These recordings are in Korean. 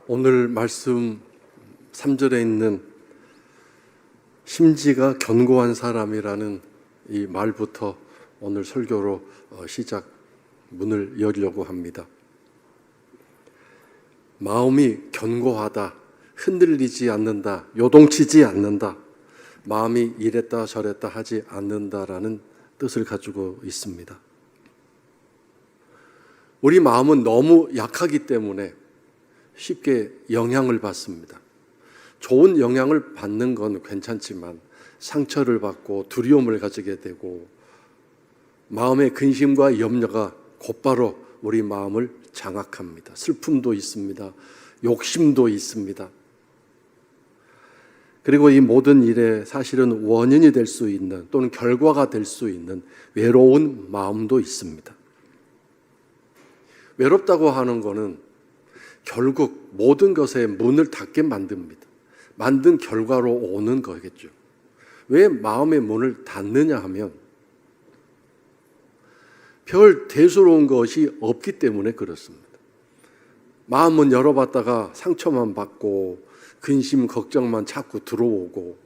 오늘 말씀 3절에 있는 심지가 견고한 사람이라는 이 말부터 오늘 설교로 시작 문을 열려고 합니다. 마음이 견고하다, 흔들리지 않는다, 요동치지 않는다, 마음이 이랬다 저랬다 하지 않는다라는 뜻을 가지고 있습니다. 우리 마음은 너무 약하기 때문에 쉽게 영향을 받습니다. 좋은 영향을 받는 건 괜찮지만 상처를 받고 두려움을 가지게 되고 마음의 근심과 염려가 곧바로 우리 마음을 장악합니다. 슬픔도 있습니다. 욕심도 있습니다. 그리고 이 모든 일에 사실은 원인이 될 수 있는 또는 결과가 될 수 있는 외로운 마음도 있습니다. 외롭다고 하는 것은 결국 모든 것에 문을 닫게 만듭니다. 만든 결과로 오는 거겠죠. 왜 마음의 문을 닫느냐 하면 별 대수로운 것이 없기 때문에 그렇습니다. 마음은 열어봤다가 상처만 받고 근심, 걱정만 자꾸 들어오고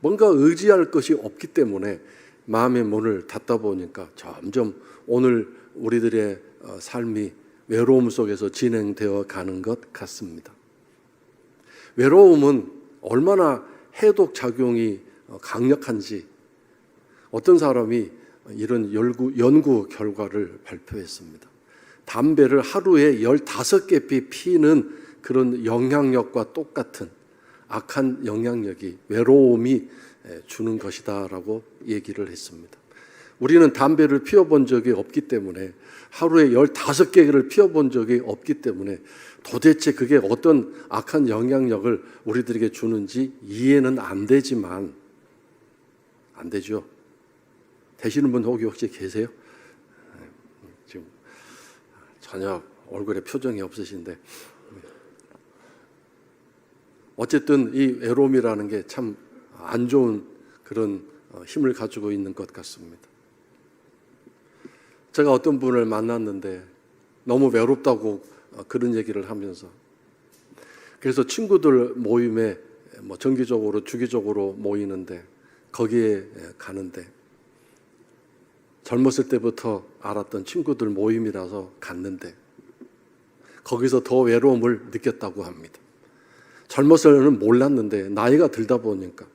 뭔가 의지할 것이 없기 때문에 마음의 문을 닫다 보니까 점점 오늘 우리들의 삶이 외로움 속에서 진행되어 가는 것 같습니다. 외로움은 얼마나 해독 작용이 강력한지 어떤 사람이 이런 연구 결과를 발표했습니다. 담배를 하루에 15개 피는 그런 영향력과 똑같은 악한 영향력이 외로움이 주는 것이다라고 얘기를 했습니다. 우리는 담배를 피워본 적이 없기 때문에 하루에 15개를 피워본 적이 없기 때문에 도대체 그게 어떤 악한 영향력을 우리들에게 주는지 이해는 안 되지만 안 되죠. 되시는 분 혹시 계세요? 지금 전혀 얼굴에 표정이 없으신데 어쨌든 이 외로움이라는 게 참 안 좋은 그런 힘을 가지고 있는 것 같습니다. 제가 어떤 분을 만났는데 너무 외롭다고 그런 얘기를 하면서 그래서 친구들 모임에 정기적으로 주기적으로 모이는데 거기에 가는데 젊었을 때부터 알았던 친구들 모임이라서 갔는데 거기서 더 외로움을 느꼈다고 합니다. 젊었을 때는 몰랐는데 나이가 들다 보니까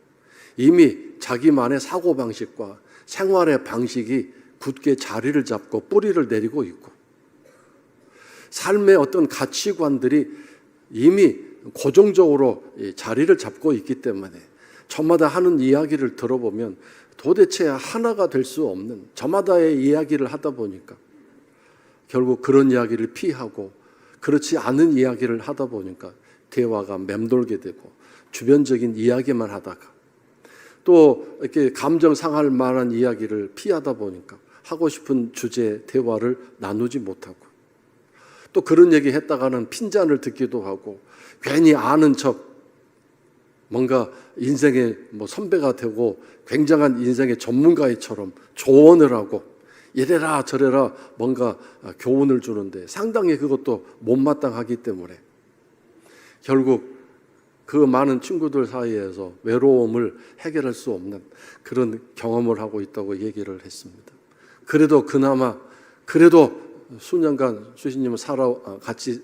이미 자기만의 사고방식과 생활의 방식이 굳게 자리를 잡고 뿌리를 내리고 있고 삶의 어떤 가치관들이 이미 고정적으로 자리를 잡고 있기 때문에 저마다 하는 이야기를 들어보면 도대체 하나가 될 수 없는 저마다의 이야기를 하다 보니까 결국 그런 이야기를 피하고 그렇지 않은 이야기를 하다 보니까 대화가 맴돌게 되고 주변적인 이야기만 하다가 또 이렇게 감정 상할 만한 이야기를 피하다 보니까 하고 싶은 주제 대화를 나누지 못하고 또 그런 얘기 했다가는 핀잔을 듣기도 하고 괜히 아는 척 뭔가 인생의 선배가 되고 굉장한 인생의 전문가처럼 조언을 하고 이래라 저래라 뭔가 교훈을 주는데 상당히 그것도 못마땅하기 때문에 결국 그 많은 친구들 사이에서 외로움을 해결할 수 없는 그런 경험을 하고 있다고 얘기를 했습니다. 그래도 수년간 수신님은 같이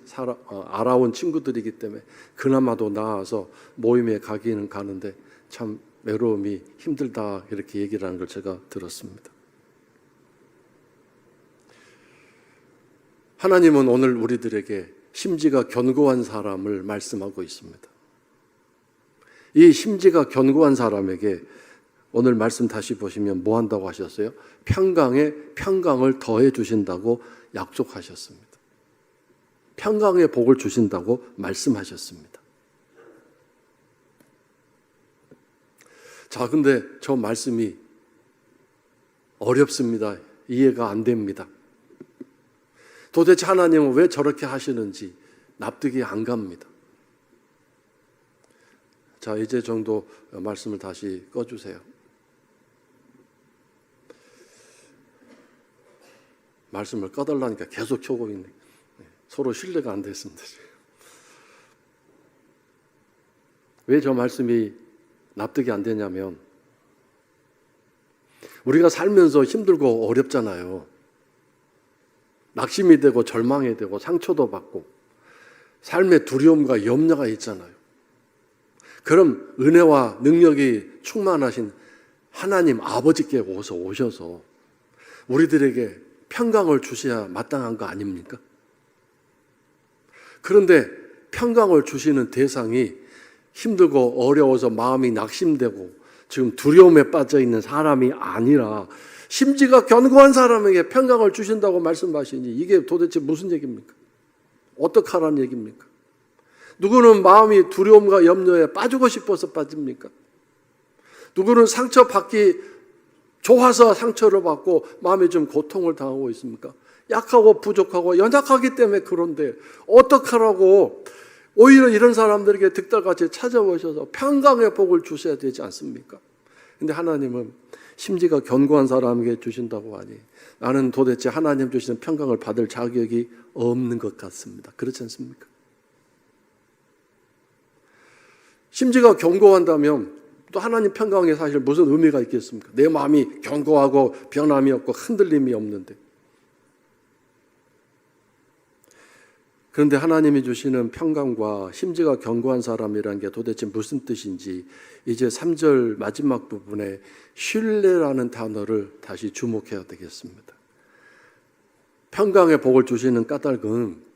알아온 친구들이기 때문에 그나마도 나아서 모임에 가기는 가는데 참 외로움이 힘들다 이렇게 얘기를 하는 걸 제가 들었습니다. 하나님은 오늘 우리들에게 심지가 견고한 사람을 말씀하고 있습니다. 이 심지가 견고한 사람에게 오늘 말씀 다시 보시면 뭐 한다고 하셨어요? 평강에 평강을 더해 주신다고 약속하셨습니다. 평강의 복을 주신다고 말씀하셨습니다. 자, 근데 저 말씀이 어렵습니다. 이해가 안 됩니다. 도대체 하나님은 왜 저렇게 하시는지 납득이 안 갑니다. 자, 이제 정도 말씀을 다시 꺼주세요. 말씀을 꺼달라니까 계속 켜고 있네. 서로 신뢰가 안 됐습니다. 왜 저 말씀이 납득이 안 되냐면 우리가 살면서 힘들고 어렵잖아요. 낙심이 되고 절망이 되고 상처도 받고 삶의 두려움과 염려가 있잖아요. 그럼 은혜와 능력이 충만하신 하나님 아버지께 오셔서 우리들에게 평강을 주셔야 마땅한 거 아닙니까? 그런데 평강을 주시는 대상이 힘들고 어려워서 마음이 낙심되고 지금 두려움에 빠져 있는 사람이 아니라 심지가 견고한 사람에게 평강을 주신다고 말씀하시니 이게 도대체 무슨 얘기입니까? 어떡하라는 얘기입니까? 누구는 마음이 두려움과 염려에 빠지고 싶어서 빠집니까? 누구는 상처받기 좋아서 상처를 받고 마음에 좀 고통을 당하고 있습니까? 약하고 부족하고 연약하기 때문에 그런데 어떡하라고 오히려 이런 사람들에게 득달같이 찾아오셔서 평강의 복을 주셔야 되지 않습니까? 근데 하나님은 심지가 견고한 사람에게 주신다고 하니 나는 도대체 하나님 주시는 평강을 받을 자격이 없는 것 같습니다. 그렇지 않습니까? 심지가 견고한다면 또 하나님 평강에 사실 무슨 의미가 있겠습니까? 내 마음이 견고하고 변함이 없고 흔들림이 없는데. 그런데 하나님이 주시는 평강과 심지가 견고한 사람이라는 게 도대체 무슨 뜻인지 이제 3절 마지막 부분에 신뢰라는 단어를 다시 주목해야 되겠습니다. 평강의 복을 주시는 까닭은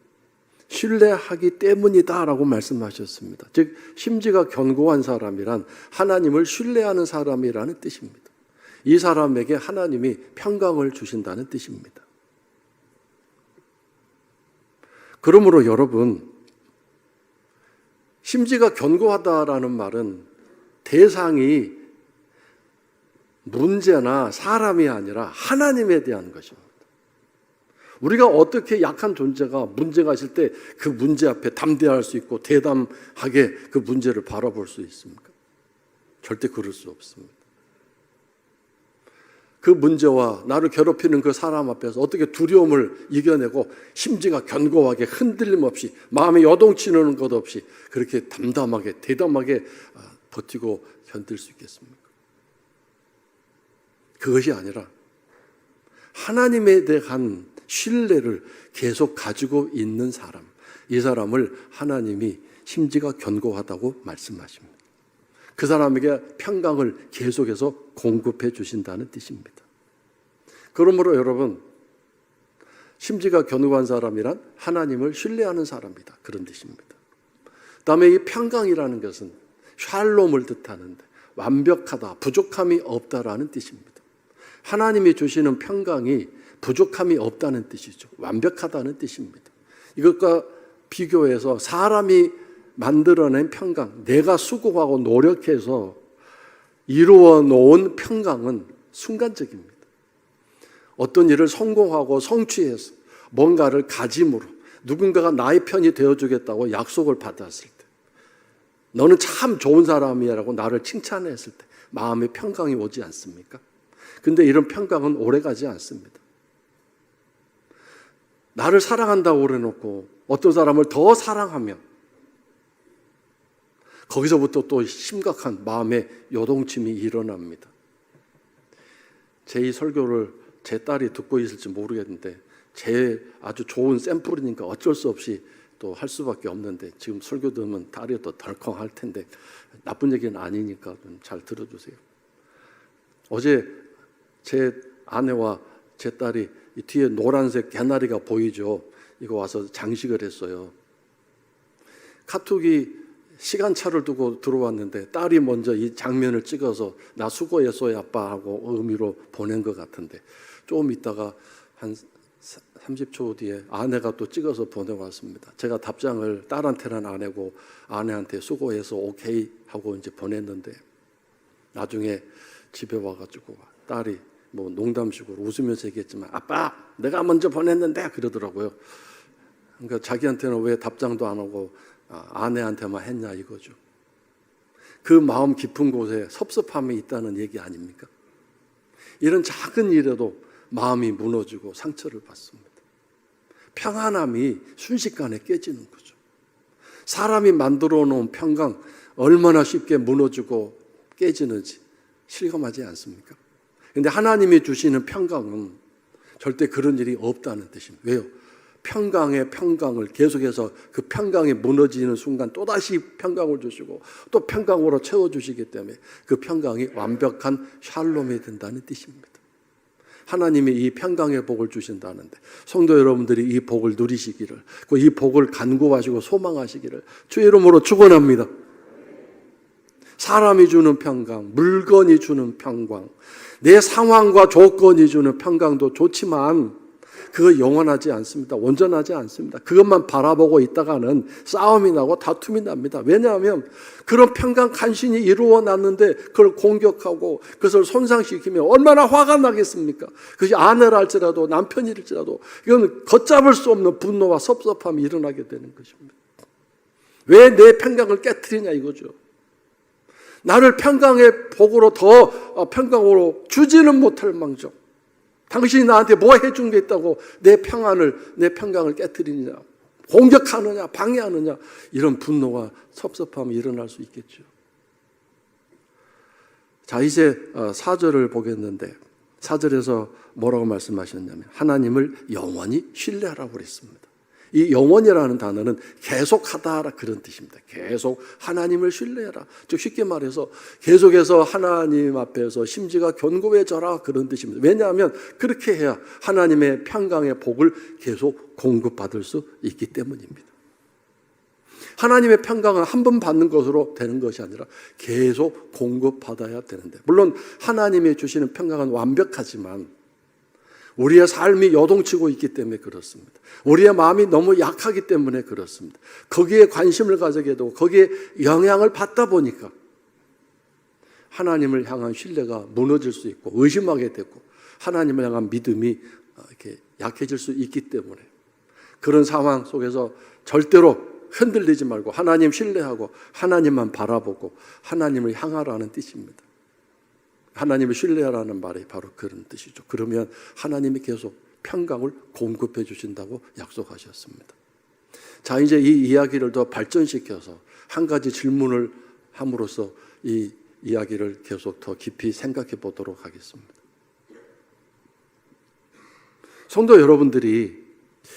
신뢰하기 때문이다라고 말씀하셨습니다. 즉 심지가 견고한 사람이란 하나님을 신뢰하는 사람이라는 뜻입니다. 이 사람에게 하나님이 평강을 주신다는 뜻입니다. 그러므로 여러분, 심지가 견고하다라는 말은 대상이 문제나 사람이 아니라 하나님에 대한 것입니다. 우리가 어떻게 약한 존재가 문제가 있을 때 그 문제 앞에 담대할 수 있고 대담하게 그 문제를 바라볼 수 있습니까? 절대 그럴 수 없습니다. 그 문제와 나를 괴롭히는 그 사람 앞에서 어떻게 두려움을 이겨내고 심지가 견고하게 흔들림 없이 마음에 요동치는 것 없이 그렇게 담담하게 대담하게 버티고 견딜 수 있겠습니까? 그것이 아니라 하나님에 대한 신뢰를 계속 가지고 있는 사람, 이 사람을 하나님이 심지가 견고하다고 말씀하십니다. 그 사람에게 평강을 계속해서 공급해 주신다는 뜻입니다. 그러므로 여러분, 심지가 견고한 사람이란 하나님을 신뢰하는 사람이다. 그런 뜻입니다. 그다음에 이 평강이라는 것은 샬롬을 뜻하는데 완벽하다, 부족함이 없다라는 뜻입니다. 하나님이 주시는 평강이 부족함이 없다는 뜻이죠. 완벽하다는 뜻입니다. 이것과 비교해서 사람이 만들어낸 평강, 내가 수고하고 노력해서 이루어 놓은 평강은 순간적입니다. 어떤 일을 성공하고 성취해서 뭔가를 가짐으로 누군가가 나의 편이 되어주겠다고 약속을 받았을 때, 너는 참 좋은 사람이라고 나를 칭찬했을 때 마음의 평강이 오지 않습니까? 근데 이런 평강은 오래가지 않습니다. 나를 사랑한다고 그래놓고 어떤 사람을 더 사랑하면 거기서부터 또 심각한 마음의 요동침이 일어납니다. 제 이 설교를 제 딸이 듣고 있을지 모르겠는데 제 아주 좋은 샘플이니까 어쩔 수 없이 또 할 수밖에 없는데 지금 설교 들으면 딸이 또 덜컹 할 텐데 나쁜 얘기는 아니니까 좀 잘 들어주세요. 어제 제 아내와 제 딸이 이 뒤에 노란색 개나리가 보이죠? 이거 와서 장식을 했어요. 카톡이 시간차를 두고 들어왔는데 딸이 먼저 이 장면을 찍어서 나 수고했어요 아빠 하고 의미로 보낸 것 같은데 조금 있다가 한 30초 뒤에 아내가 또 찍어서 보내왔습니다. 제가 답장을 딸한테는 안 하고 아내한테 수고해서 오케이 하고 이제 보냈는데 나중에 집에 와가지고 딸이 뭐 농담식으로 웃으면서 얘기했지만 아빠 내가 먼저 보냈는데 그러더라고요. 그러니까 자기한테는 왜 답장도 안 하고 아내한테만 했냐 이거죠. 그 마음 깊은 곳에 섭섭함이 있다는 얘기 아닙니까? 이런 작은 일에도 마음이 무너지고 상처를 받습니다. 평안함이 순식간에 깨지는 거죠. 사람이 만들어 놓은 평강 얼마나 쉽게 무너지고 깨지는지 실감하지 않습니까? 그런데 하나님이 주시는 평강은 절대 그런 일이 없다는 뜻입니다. 왜요? 평강의 평강을 계속해서 그 평강이 무너지는 순간 또다시 평강을 주시고 또 평강으로 채워주시기 때문에 그 평강이 완벽한 샬롬이 된다는 뜻입니다. 하나님이 이 평강의 복을 주신다는데 성도 여러분들이 이 복을 누리시기를, 이 복을 간구하시고 소망하시기를 주의 이름으로 축원합니다. 사람이 주는 평강, 물건이 주는 평강, 내 상황과 조건이 주는 평강도 좋지만 그거 영원하지 않습니다. 온전하지 않습니다. 그것만 바라보고 있다가는 싸움이 나고 다툼이 납니다. 왜냐하면 그런 평강 간신히 이루어 놨는데 그걸 공격하고 그것을 손상시키면 얼마나 화가 나겠습니까? 그것이 아내랄지라도 남편일지라도 이건 걷잡을 수 없는 분노와 섭섭함이 일어나게 되는 것입니다. 왜 내 평강을 깨트리냐 이거죠. 나를 평강의 복으로 더 평강으로 주지는 못할 망정 당신이 나한테 뭐 해준 게 있다고 내 평강을 깨트리느냐, 공격하느냐, 방해하느냐, 이런 분노와 섭섭함이 일어날 수 있겠죠. 자, 이제 4절을 보겠는데 4절에서 뭐라고 말씀하셨냐면 하나님을 영원히 신뢰하라고 그랬습니다. 이 영원이라는 단어는 계속하다 그런 뜻입니다. 계속 하나님을 신뢰해라. 즉 쉽게 말해서 계속해서 하나님 앞에서 심지가 견고해져라 그런 뜻입니다. 왜냐하면 그렇게 해야 하나님의 평강의 복을 계속 공급받을 수 있기 때문입니다. 하나님의 평강은 한 번 받는 것으로 되는 것이 아니라 계속 공급받아야 되는데, 물론 하나님이 주시는 평강은 완벽하지만 우리의 삶이 요동치고 있기 때문에 그렇습니다. 우리의 마음이 너무 약하기 때문에 그렇습니다. 거기에 관심을 가지게 되고 거기에 영향을 받다 보니까 하나님을 향한 신뢰가 무너질 수 있고 의심하게 되고 하나님을 향한 믿음이 이렇게 약해질 수 있기 때문에 그런 상황 속에서 절대로 흔들리지 말고 하나님 신뢰하고 하나님만 바라보고 하나님을 향하라는 뜻입니다. 하나님을 신뢰하라는 말이 바로 그런 뜻이죠. 그러면 하나님이 계속 평강을 공급해 주신다고 약속하셨습니다. 자, 이제 이 이야기를 더 발전시켜서 한 가지 질문을 함으로써 이 이야기를 계속 더 깊이 생각해 보도록 하겠습니다. 성도 여러분들이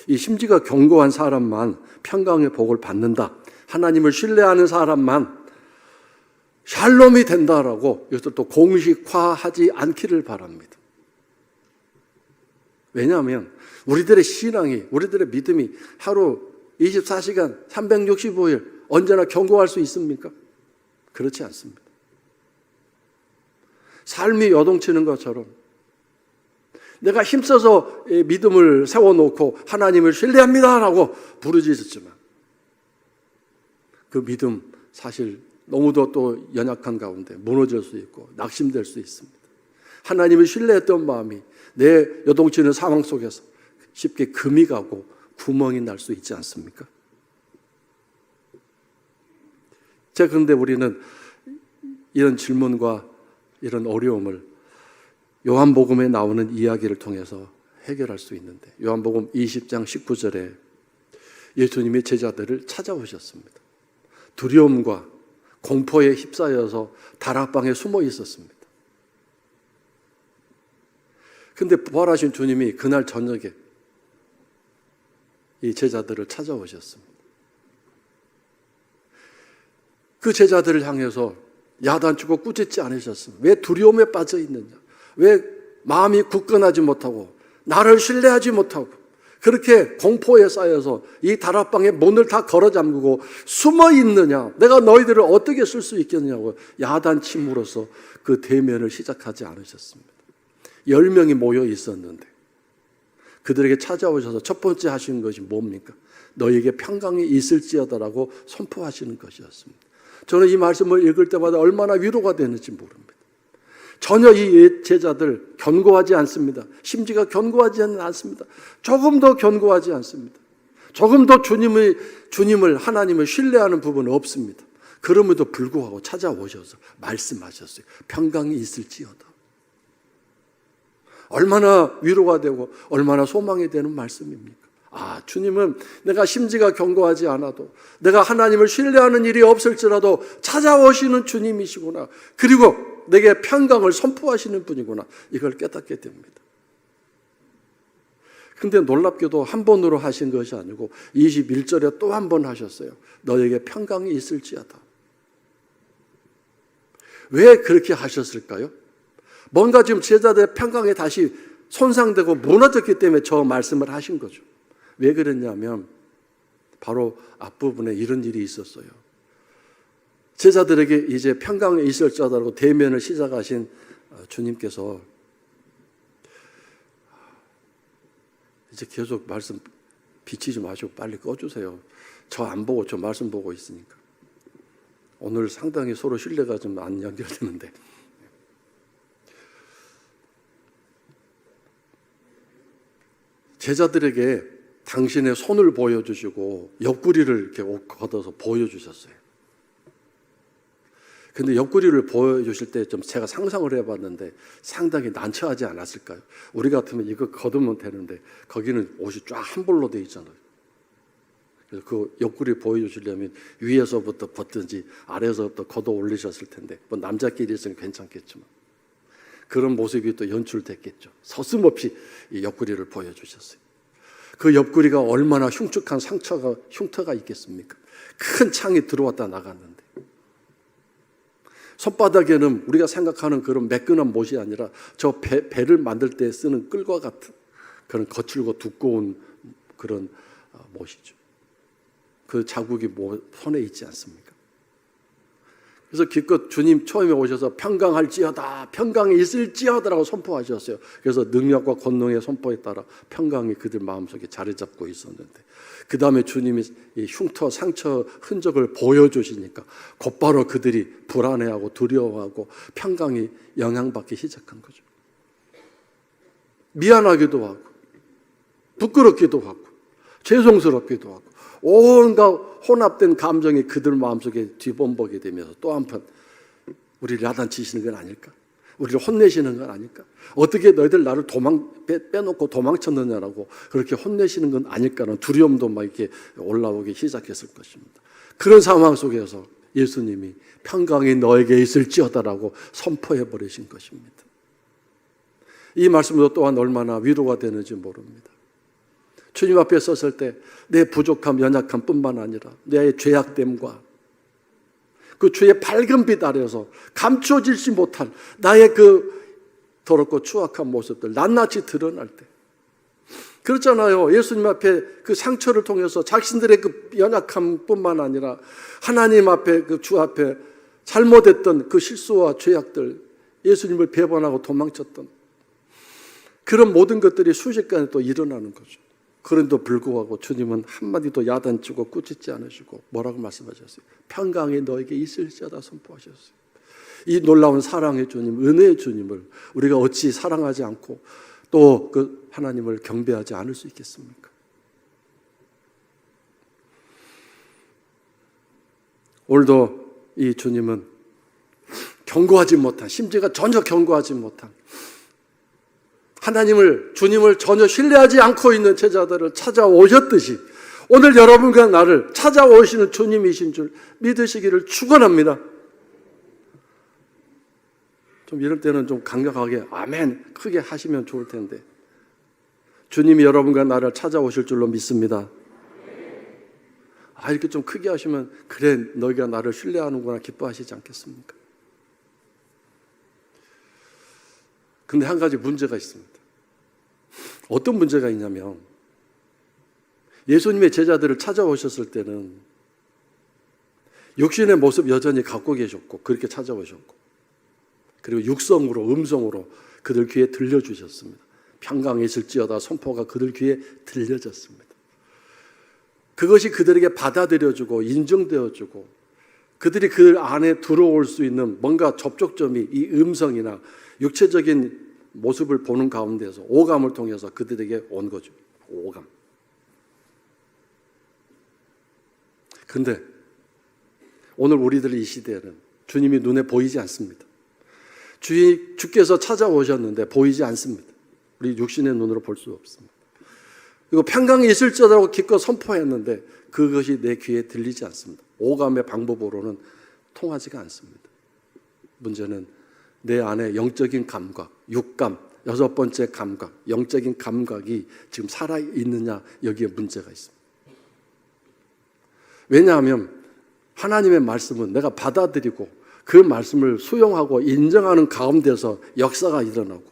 이 심지가 견고한 사람만 평강의 복을 받는다, 하나님을 신뢰하는 사람만 샬롬이 된다라고 이것을 또 공식화하지 않기를 바랍니다. 왜냐하면 우리들의 신앙이, 우리들의 믿음이 하루 24시간 365일 언제나 견고할 수 있습니까? 그렇지 않습니다. 삶이 요동치는 것처럼 내가 힘써서 믿음을 세워놓고 하나님을 신뢰합니다라고 부르짖었지만 그 믿음 사실 너무도 또 연약한 가운데 무너질 수 있고 낙심될 수 있습니다. 하나님을 신뢰했던 마음이 내 요동치는 상황 속에서 쉽게 금이 가고 구멍이 날 수 있지 않습니까? 자, 그런데 우리는 이런 질문과 이런 어려움을 요한복음에 나오는 이야기를 통해서 해결할 수 있는데, 요한복음 20장 19절에 예수님이 제자들을 찾아오셨습니다. 두려움과 공포에 휩싸여서 다락방에 숨어 있었습니다. 그런데 부활하신 주님이 그날 저녁에 이 제자들을 찾아오셨습니다. 그 제자들을 향해서 야단치고 꾸짖지 않으셨습니다. 왜 두려움에 빠져 있느냐? 왜 마음이 굳건하지 못하고 나를 신뢰하지 못하고 그렇게 공포에 쌓여서 이 다락방에 문을 다 걸어 잠그고 숨어 있느냐? 내가 너희들을 어떻게 쓸 수 있겠냐고 야단침으로써 그 대면을 시작하지 않으셨습니다. 10명이 모여 있었는데 그들에게 찾아오셔서 첫 번째 하시는 것이 뭡니까? 너희에게 평강이 있을지어다라고 선포하시는 것이었습니다. 저는 이 말씀을 읽을 때마다 얼마나 위로가 되는지 모릅니다. 전혀 이 제자들 견고하지 않습니다. 심지가 견고하지 않습니다. 조금 더 견고하지 않습니다. 조금 더 주님을 하나님을 신뢰하는 부분은 없습니다. 그럼에도 불구하고 찾아오셔서 말씀하셨어요. 평강이 있을지어다. 얼마나 위로가 되고 얼마나 소망이 되는 말씀입니까? 주님은 내가 심지가 견고하지 않아도, 내가 하나님을 신뢰하는 일이 없을지라도 찾아오시는 주님이시구나. 그리고 내게 평강을 선포하시는 분이구나. 이걸 깨닫게 됩니다. 근데 놀랍게도 한 번으로 하신 것이 아니고 21절에 또 한 번 하셨어요. 너에게 평강이 있을지어다. 왜 그렇게 하셨을까요? 뭔가 지금 제자들의 평강이 다시 손상되고 무너졌기 때문에 저 말씀을 하신 거죠. 왜 그랬냐면 바로 앞부분에 이런 일이 있었어요. 제자들에게 이제 평강이 있을지어다라고 대면을 시작하신 주님께서 이제 계속 말씀 비치지 마시고 빨리 꺼주세요. 저 안 보고 저 말씀 보고 있으니까. 오늘 상당히 서로 신뢰가 좀 안 연결되는데. 제자들에게 당신의 손을 보여주시고 옆구리를 이렇게 걷어서 보여주셨어요. 근데 옆구리를 보여주실 때 좀 제가 상상을 해봤는데 상당히 난처하지 않았을까요? 우리 같으면 이거 걷으면 되는데 거기는 옷이 쫙 한 벌로 돼 있잖아요. 그래서 그 옆구리 보여주시려면 위에서부터 벗든지 아래에서부터 걷어 올리셨을 텐데 뭐 남자끼리 있으면 괜찮겠지만 그런 모습이 또 연출됐겠죠. 서슴없이 이 옆구리를 보여주셨어요. 그 옆구리가 얼마나 흉측한 흉터가 있겠습니까? 큰 창이 들어왔다 나갔는데 손바닥에는 우리가 생각하는 그런 매끈한 못이 아니라 저 배를 만들 때 쓰는 끌과 같은 그런 거칠고 두꺼운 그런 못이죠. 그 자국이 손에 있지 않습니까? 그래서 기껏 주님 처음에 오셔서 평강할지어다, 평강이 있을지어다라고 선포하셨어요. 그래서 능력과 권능의 선포에 따라 평강이 그들 마음속에 자리 잡고 있었는데 그 다음에 주님이 이 흉터, 상처, 흔적을 보여주시니까 곧바로 그들이 불안해하고 두려워하고 평강이 영향받기 시작한 거죠. 미안하기도 하고 부끄럽기도 하고 죄송스럽기도 하고 온갖 혼합된 감정이 그들 마음속에 뒤범벅이 되면서 또 한편 우리를 야단치시는 건 아닐까? 우리를 혼내시는 건 아닐까? 어떻게 너희들 나를 빼놓고 도망쳤느냐라고 그렇게 혼내시는 건 아닐까라는 두려움도 막 이렇게 올라오기 시작했을 것입니다. 그런 상황 속에서 예수님이 평강이 너에게 있을지어다라고 선포해 버리신 것입니다. 이 말씀도 또한 얼마나 위로가 되는지 모릅니다. 주님 앞에 섰을 때 내 부족함, 연약함 뿐만 아니라 내 죄악됨과 그 주의 밝은 빛 아래에서 감춰지지 못한 나의 그 더럽고 추악한 모습들 낱낱이 드러날 때 그렇잖아요. 예수님 앞에 그 상처를 통해서 자신들의 그 연약함 뿐만 아니라 하나님 앞에 그 주 앞에 잘못했던 그 실수와 죄악들 예수님을 배반하고 도망쳤던 그런 모든 것들이 순식간에 또 일어나는 거죠. 그런데도 불구하고 주님은 한마디도 야단치고 꾸짖지 않으시고 뭐라고 말씀하셨어요? 평강이 너에게 있을지어다 선포하셨어요. 이 놀라운 사랑의 주님, 은혜의 주님을 우리가 어찌 사랑하지 않고 또 그 하나님을 경배하지 않을 수 있겠습니까? 오늘도 이 주님은 견고하지 못한, 심지가 전혀 견고하지 못한 주님을 전혀 신뢰하지 않고 있는 제자들을 찾아오셨듯이 오늘 여러분과 나를 찾아오시는 주님이신 줄 믿으시기를 축원합니다. 좀 이럴 때는 좀 강력하게 아멘 크게 하시면 좋을 텐데 주님이 여러분과 나를 찾아오실 줄로 믿습니다. 이렇게 좀 크게 하시면 그래 너희가 나를 신뢰하는구나 기뻐하시지 않겠습니까? 근데 한 가지 문제가 있습니다. 어떤 문제가 있냐면 예수님의 제자들을 찾아오셨을 때는 육신의 모습 여전히 갖고 계셨고 그렇게 찾아오셨고 그리고 육성으로 음성으로 그들 귀에 들려주셨습니다. 평강이 있을지어다 선포가 그들 귀에 들려졌습니다. 그것이 그들에게 받아들여주고 인정되어주고 그들이 그 안에 들어올 수 있는 뭔가 접촉점이 이 음성이나 육체적인 모습을 보는 가운데서 오감을 통해서 그들에게 온 거죠. 오감. 그런데 오늘 우리들 이 시대에는 주님이 눈에 보이지 않습니다. 주께서 찾아오셨는데 보이지 않습니다. 우리 육신의 눈으로 볼 수 없습니다. 그리고 평강이 있을지라고 기껏 선포했는데 그것이 내 귀에 들리지 않습니다. 오감의 방법으로는 통하지가 않습니다. 문제는 내 안에 영적인 감각, 육감, 여섯 번째 감각, 영적인 감각이 지금 살아있느냐, 여기에 문제가 있습니다. 왜냐하면 하나님의 말씀은 내가 받아들이고 그 말씀을 수용하고 인정하는 가운데서 역사가 일어나고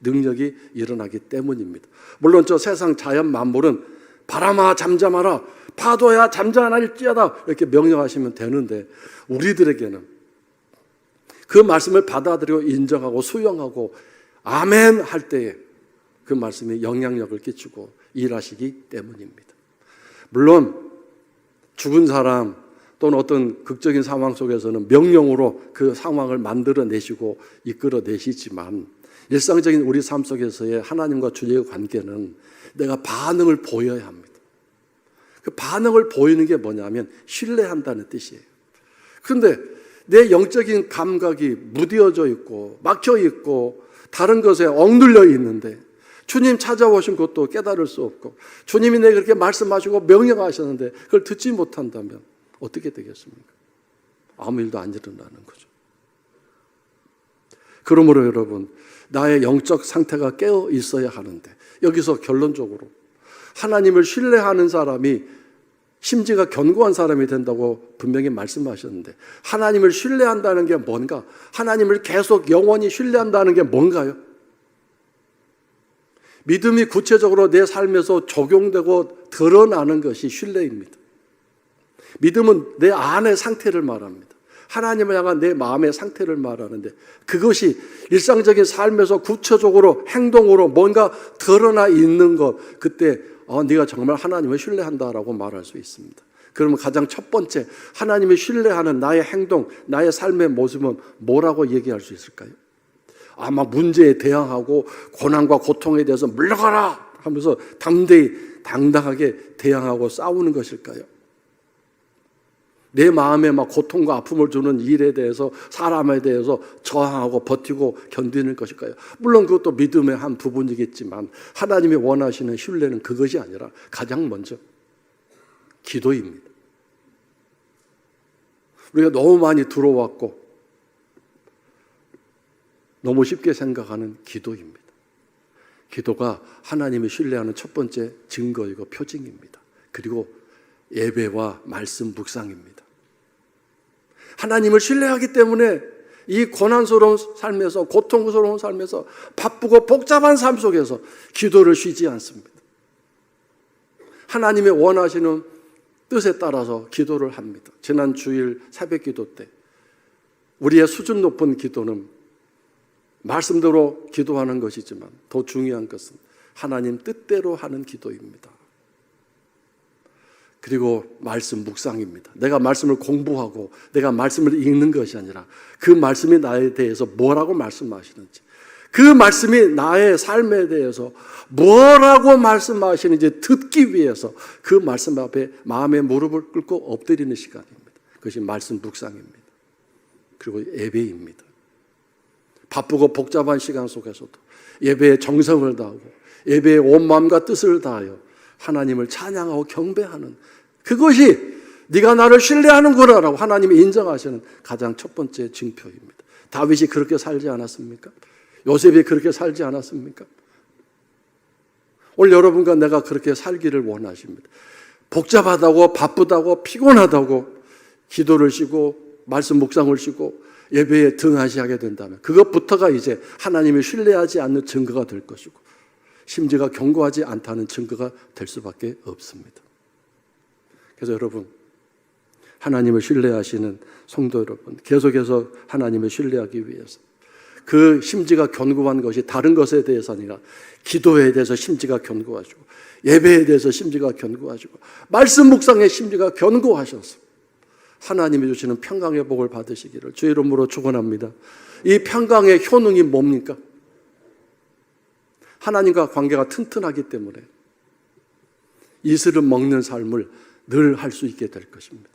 능력이 일어나기 때문입니다. 물론 저 세상 자연 만물은 바람아 잠잠하라, 파도야 잠잠할지어다 이렇게 명령하시면 되는데 우리들에게는 그 말씀을 받아들이고 인정하고 수용하고 아멘 할 때에 그 말씀이 영향력을 끼치고 일하시기 때문입니다. 물론 죽은 사람 또는 어떤 극적인 상황 속에서는 명령으로 그 상황을 만들어내시고 이끌어내시지만 일상적인 우리 삶 속에서의 하나님과 주님의 관계는 내가 반응을 보여야 합니다. 그 반응을 보이는 게 뭐냐면 신뢰한다는 뜻이에요. 그런데 내 영적인 감각이 무뎌져 있고 막혀 있고 다른 것에 억눌려 있는데 주님 찾아오신 것도 깨달을 수 없고 주님이 내게 그렇게 말씀하시고 명령하셨는데 그걸 듣지 못한다면 어떻게 되겠습니까? 아무 일도 안 일어나는 거죠. 그러므로 여러분, 나의 영적 상태가 깨어 있어야 하는데 여기서 결론적으로 하나님을 신뢰하는 사람이 심지가 견고한 사람이 된다고 분명히 말씀하셨는데 하나님을 신뢰한다는 게 뭔가? 하나님을 계속 영원히 신뢰한다는 게 뭔가요? 믿음이 구체적으로 내 삶에서 적용되고 드러나는 것이 신뢰입니다. 믿음은 내 안의 상태를 말합니다. 하나님을 향한 내 마음의 상태를 말하는데 그것이 일상적인 삶에서 구체적으로 행동으로 뭔가 드러나 있는 것, 그때 네가 정말 하나님을 신뢰한다라고 말할 수 있습니다. 그러면 가장 첫 번째 하나님을 신뢰하는 나의 행동, 나의 삶의 모습은 뭐라고 얘기할 수 있을까요? 아마 문제에 대항하고 고난과 고통에 대해서 물러가라 하면서 담대히 당당하게 대항하고 싸우는 것일까요? 내 마음에 막 고통과 아픔을 주는 일에 대해서 사람에 대해서 저항하고 버티고 견디는 것일까요? 물론 그것도 믿음의 한 부분이겠지만 하나님이 원하시는 신뢰는 그것이 아니라 가장 먼저 기도입니다. 우리가 너무 많이 들어왔고 너무 쉽게 생각하는 기도입니다. 기도가 하나님을 신뢰하는 첫 번째 증거이고 표징입니다. 그리고 예배와 말씀 묵상입니다. 하나님을 신뢰하기 때문에 이 고난스러운 삶에서, 고통스러운 삶에서, 바쁘고 복잡한 삶 속에서 기도를 쉬지 않습니다. 하나님의 원하시는 뜻에 따라서 기도를 합니다. 지난 주일 새벽 기도 때 우리의 수준 높은 기도는 말씀대로 기도하는 것이지만 더 중요한 것은 하나님 뜻대로 하는 기도입니다. 그리고 말씀 묵상입니다. 내가 말씀을 공부하고 내가 말씀을 읽는 것이 아니라 그 말씀이 나에 대해서 뭐라고 말씀하시는지, 그 말씀이 나의 삶에 대해서 뭐라고 말씀하시는지 듣기 위해서 그 말씀 앞에 마음의 무릎을 꿇고 엎드리는 시간입니다. 그것이 말씀 묵상입니다. 그리고 예배입니다. 바쁘고 복잡한 시간 속에서도 예배에 정성을 다하고 예배에 온 마음과 뜻을 다하여 하나님을 찬양하고 경배하는, 그것이 네가 나를 신뢰하는구나라고 하나님이 인정하시는 가장 첫 번째 증표입니다. 다윗이 그렇게 살지 않았습니까? 요셉이 그렇게 살지 않았습니까? 오늘 여러분과 내가 그렇게 살기를 원하십니다. 복잡하다고 바쁘다고 피곤하다고 기도를 쉬고 말씀 묵상을 쉬고 예배에 등하시하게 된다면 그것부터가 이제 하나님을 신뢰하지 않는 증거가 될 것이고 심지가 견고하지 않다는 증거가 될 수밖에 없습니다. 그래서 여러분, 하나님을 신뢰하시는 성도 여러분, 계속해서 하나님을 신뢰하기 위해서 그 심지가 견고한 것이 다른 것에 대해서 아니라 기도에 대해서 심지가 견고하시고 예배에 대해서 심지가 견고하시고 말씀 묵상의 심지가 견고하셔서 하나님이 주시는 평강의 복을 받으시기를 주의 이름으로 축원합니다. 이 평강의 효능이 뭡니까? 하나님과 관계가 튼튼하기 때문에 이슬을 먹는 삶을 늘 할 수 있게 될 것입니다.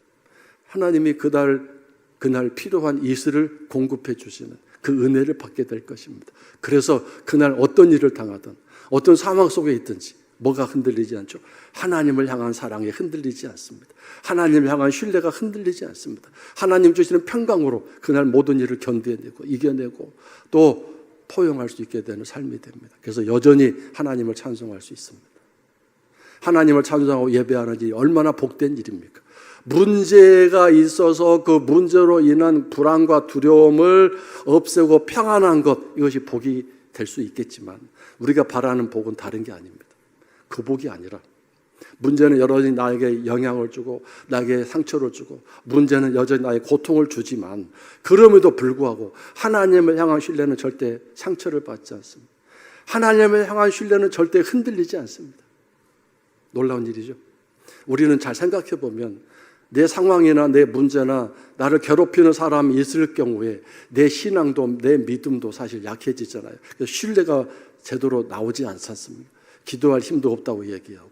하나님이 그날 필요한 이슬을 공급해 주시는 그 은혜를 받게 될 것입니다. 그래서 그날 어떤 일을 당하든 어떤 상황 속에 있든지 뭐가 흔들리지 않죠? 하나님을 향한 사랑이 흔들리지 않습니다. 하나님을 향한 신뢰가 흔들리지 않습니다. 하나님 주시는 평강으로 그날 모든 일을 견뎌내고 이겨내고 또 포용할 수 있게 되는 삶이 됩니다. 그래서 여전히 하나님을 찬송할 수 있습니다. 하나님을 찬송하고 예배하는 일이 얼마나 복된 일입니까? 문제가 있어서 그 문제로 인한 불안과 두려움을 없애고 평안한 것, 이것이 복이 될 수 있겠지만 우리가 바라는 복은 다른 게 아닙니다. 그 복이 아니라 문제는 여전히 나에게 영향을 주고 나에게 상처를 주고 문제는 여전히 나에게 고통을 주지만 그럼에도 불구하고 하나님을 향한 신뢰는 절대 상처를 받지 않습니다. 하나님을 향한 신뢰는 절대 흔들리지 않습니다. 놀라운 일이죠. 우리는 잘 생각해 보면 내 상황이나 내 문제나 나를 괴롭히는 사람이 있을 경우에 내 신앙도 내 믿음도 사실 약해지잖아요. 그래서 신뢰가 제대로 나오지 않습니까? 기도할 힘도 없다고 얘기하고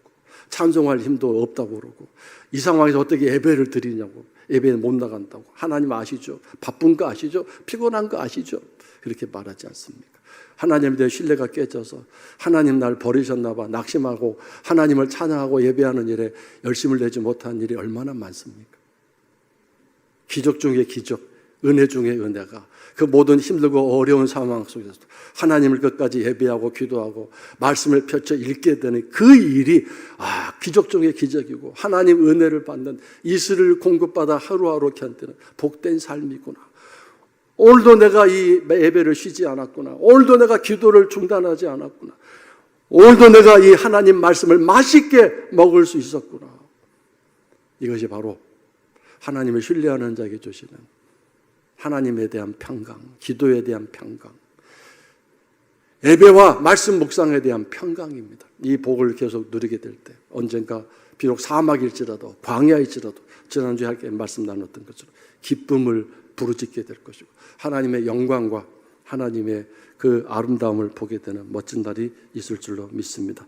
찬송할 힘도 없다고 그러고 이 상황에서 어떻게 예배를 드리냐고 예배에 못 나간다고 하나님 아시죠? 바쁜 거 아시죠? 피곤한 거 아시죠? 그렇게 말하지 않습니까? 하나님에 대한 신뢰가 깨져서 하나님 날 버리셨나 봐 낙심하고 하나님을 찬양하고 예배하는 일에 열심을 내지 못한 일이 얼마나 많습니까? 기적 중에 기적, 은혜 중에 은혜가 그 모든 힘들고 어려운 상황 속에서도 하나님을 끝까지 예배하고 기도하고 말씀을 펼쳐 읽게 되는 그 일이 기적 중에 기적이고 하나님 은혜를 받는 이슬을 공급받아 하루하루 견디는 복된 삶이구나. 오늘도 내가 이 예배를 쉬지 않았구나. 오늘도 내가 기도를 중단하지 않았구나. 오늘도 내가 이 하나님 말씀을 맛있게 먹을 수 있었구나. 이것이 바로 하나님을 신뢰하는 자에게 주시는 하나님에 대한 평강, 기도에 대한 평강, 예배와 말씀 묵상에 대한 평강입니다. 이 복을 계속 누리게 될 때 언젠가 비록 사막일지라도 광야일지라도 지난주에 함께 말씀 나눴던 것처럼 기쁨을 부르짖게 될 것이고 하나님의 영광과 하나님의 그 아름다움을 보게 되는 멋진 날이 있을 줄로 믿습니다.